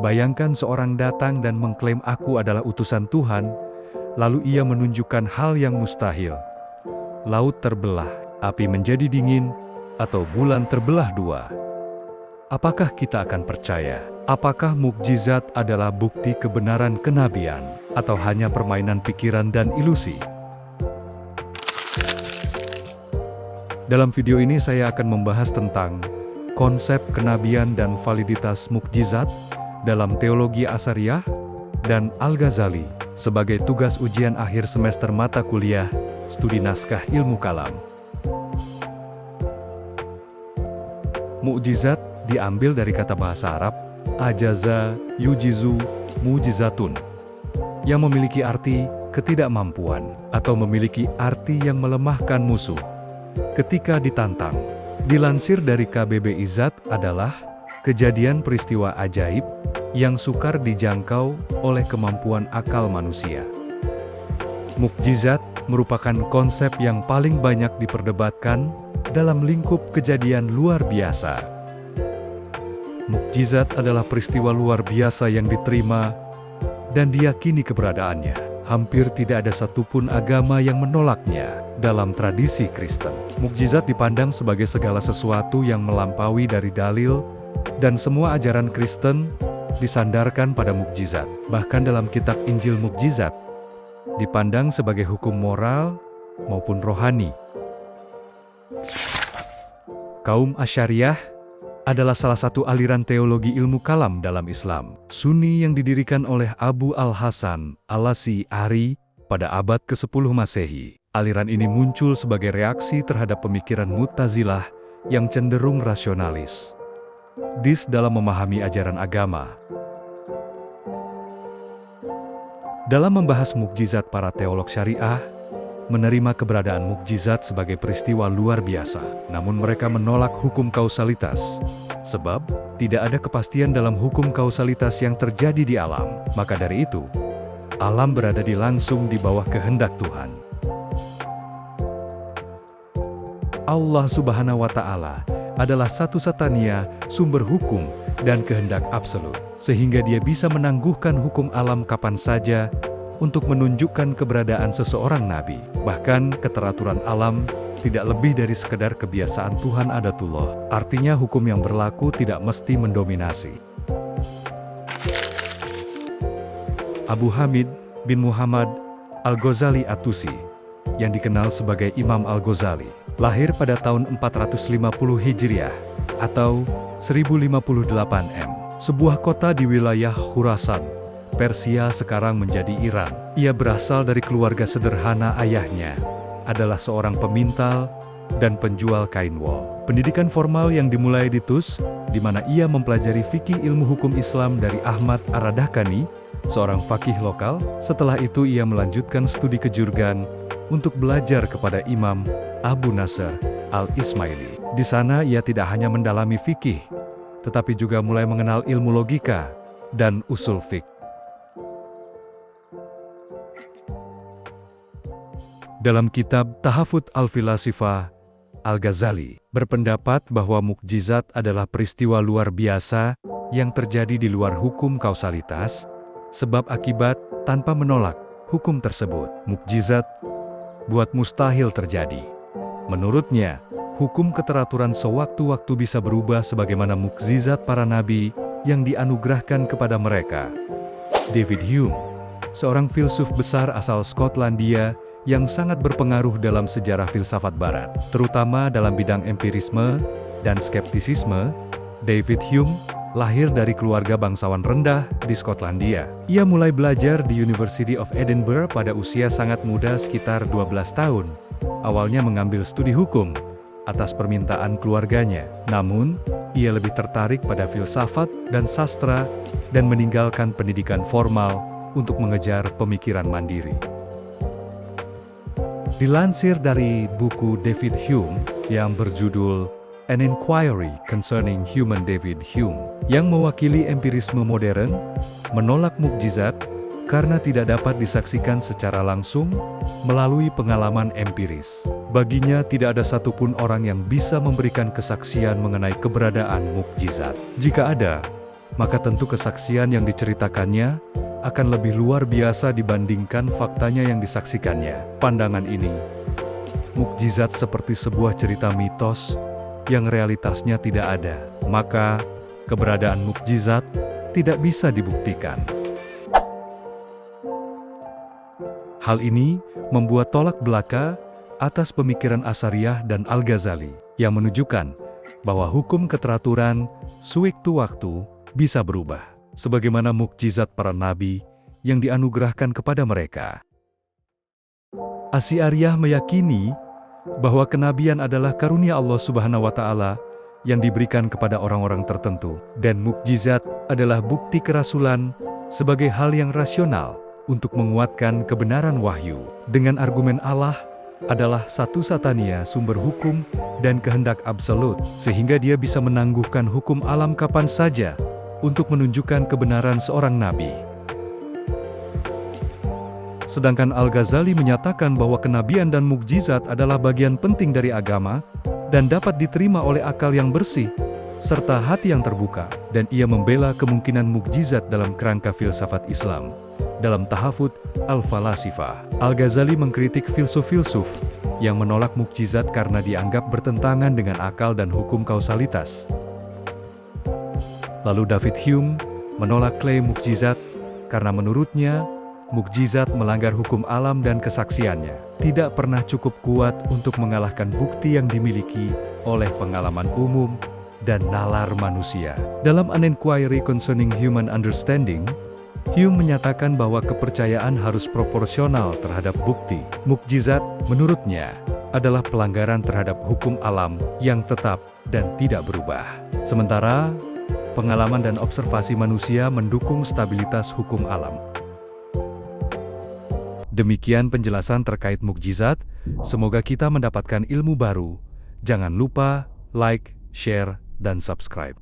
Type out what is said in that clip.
Bayangkan seorang datang dan mengklaim aku adalah utusan Tuhan, lalu ia menunjukkan hal yang mustahil. Laut terbelah, api menjadi dingin, atau bulan terbelah dua. Apakah kita akan percaya? Apakah mukjizat adalah bukti kebenaran kenabian, atau hanya permainan pikiran dan ilusi? Dalam video ini saya akan membahas tentang konsep kenabian dan validitas mukjizat dalam teologi Asyariah dan Al-Ghazali sebagai tugas ujian akhir semester mata kuliah studi naskah ilmu kalam. Mukjizat diambil dari kata bahasa Arab ajaza, yujizu, mujizatun, yang memiliki arti ketidakmampuan atau memiliki arti yang melemahkan musuh ketika ditantang. Dilansir dari KBBI Zat adalah kejadian peristiwa ajaib yang sukar dijangkau oleh kemampuan akal manusia. Mukjizat merupakan konsep yang paling banyak diperdebatkan dalam lingkup kejadian luar biasa. Mukjizat adalah peristiwa luar biasa yang diterima dan diyakini keberadaannya. Hampir tidak ada satupun agama yang menolaknya dalam tradisi Kristen. Mukjizat dipandang sebagai segala sesuatu yang melampaui dari dalil, dan semua ajaran Kristen disandarkan pada mukjizat. Bahkan dalam kitab Injil mukjizat dipandang sebagai hukum moral maupun rohani. Kaum Asyariah adalah salah satu aliran teologi ilmu kalam dalam Islam Sunni yang didirikan oleh Abu Al-Hasan Al-Asy'ari pada abad ke-10 Masehi. Aliran ini muncul sebagai reaksi terhadap pemikiran Mu'tazilah yang cenderung rasionalis dalam memahami ajaran agama. Dalam membahas mukjizat, para teolog syariah menerima keberadaan mukjizat sebagai peristiwa luar biasa. Namun mereka menolak hukum kausalitas, sebab tidak ada kepastian dalam hukum kausalitas yang terjadi di alam. Maka dari itu, alam berada langsung di bawah kehendak Tuhan. Allah Subhanahu wa Ta'ala adalah satu-satunya sumber hukum dan kehendak absolut, sehingga Dia bisa menangguhkan hukum alam kapan saja untuk menunjukkan keberadaan seseorang nabi. Bahkan keteraturan alam tidak lebih dari sekedar kebiasaan Tuhan adatullah. Artinya hukum yang berlaku tidak mesti mendominasi. Abu Hamid bin Muhammad Al-Ghazali At-Tusi, yang dikenal sebagai Imam Al-Ghazali, lahir pada tahun 450 Hijriah atau 1058 M, sebuah kota di wilayah Khurasan, Persia sekarang menjadi Iran. Ia berasal dari keluarga sederhana. Ayahnya adalah seorang pemintal dan penjual kain wol. Pendidikan formal yang dimulai di Tus, di mana ia mempelajari fikih ilmu hukum Islam dari Ahmad Ar-Radhakani, seorang fakih lokal. Setelah itu ia melanjutkan studi ke Jurgan untuk belajar kepada Imam Abu Nasr Al-Ismaili. Di sana ia tidak hanya mendalami fikih, tetapi juga mulai mengenal ilmu logika dan usul fiqh. Dalam kitab Tahafut Al-Filasifah, Al-Ghazali berpendapat bahwa mukjizat adalah peristiwa luar biasa yang terjadi di luar hukum kausalitas, sebab akibat tanpa menolak hukum tersebut. Mukjizat buat mustahil terjadi. Menurutnya, hukum keteraturan sewaktu-waktu bisa berubah sebagaimana mukjizat para nabi yang dianugerahkan kepada mereka. David Hume, seorang filsuf besar asal Skotlandia yang sangat berpengaruh dalam sejarah filsafat barat, terutama dalam bidang empirisme dan skeptisisme. David Hume lahir dari keluarga bangsawan rendah di Skotlandia. Ia mulai belajar di University of Edinburgh pada usia sangat muda, sekitar 12 tahun. Awalnya mengambil studi hukum atas permintaan keluarganya. Namun, ia lebih tertarik pada filsafat dan sastra dan meninggalkan pendidikan formal untuk mengejar pemikiran mandiri. Dilansir dari buku David Hume yang berjudul An Inquiry Concerning Human, David Hume, yang mewakili empirisme modern, menolak mukjizat karena tidak dapat disaksikan secara langsung melalui pengalaman empiris. Baginya tidak ada satupun orang yang bisa memberikan kesaksian mengenai keberadaan mukjizat. Jika ada, maka tentu kesaksian yang diceritakannya akan lebih luar biasa dibandingkan faktanya yang disaksikannya. Pandangan ini, mukjizat seperti sebuah cerita mitos yang realitasnya tidak ada, maka keberadaan mukjizat tidak bisa dibuktikan. Hal ini membuat tolak belaka atas pemikiran Asy'ariyah dan Al-Ghazali yang menunjukkan bahwa hukum keteraturan sewaktu-waktu bisa berubah, sebagaimana mukjizat para nabi yang dianugerahkan kepada mereka. Asy'ariyah meyakini bahwa kenabian adalah karunia Allah Subhanahu wa Ta'ala yang diberikan kepada orang-orang tertentu, dan mukjizat adalah bukti kerasulan sebagai hal yang rasional untuk menguatkan kebenaran wahyu. Dengan argumen Allah adalah satu-satunya sumber hukum dan kehendak absolut, sehingga dia bisa menangguhkan hukum alam kapan saja untuk menunjukkan kebenaran seorang nabi. Sedangkan Al-Ghazali menyatakan bahwa kenabian dan mukjizat adalah bagian penting dari agama dan dapat diterima oleh akal yang bersih serta hati yang terbuka, dan ia membela kemungkinan mukjizat dalam kerangka filsafat Islam. Dalam Tahafut Al-Falasifah, Al-Ghazali mengkritik filsuf-filsuf yang menolak mukjizat karena dianggap bertentangan dengan akal dan hukum kausalitas. Lalu David Hume menolak klaim mukjizat karena menurutnya mukjizat melanggar hukum alam dan kesaksiannya tidak pernah cukup kuat untuk mengalahkan bukti yang dimiliki oleh pengalaman umum dan nalar manusia. Dalam An Inquiry Concerning Human Understanding, Hume menyatakan bahwa kepercayaan harus proporsional terhadap bukti. Mukjizat, menurutnya, adalah pelanggaran terhadap hukum alam yang tetap dan tidak berubah. Sementara, pengalaman dan observasi manusia mendukung stabilitas hukum alam. Demikian penjelasan terkait mukjizat. Semoga kita mendapatkan ilmu baru. Jangan lupa like, share, dan subscribe.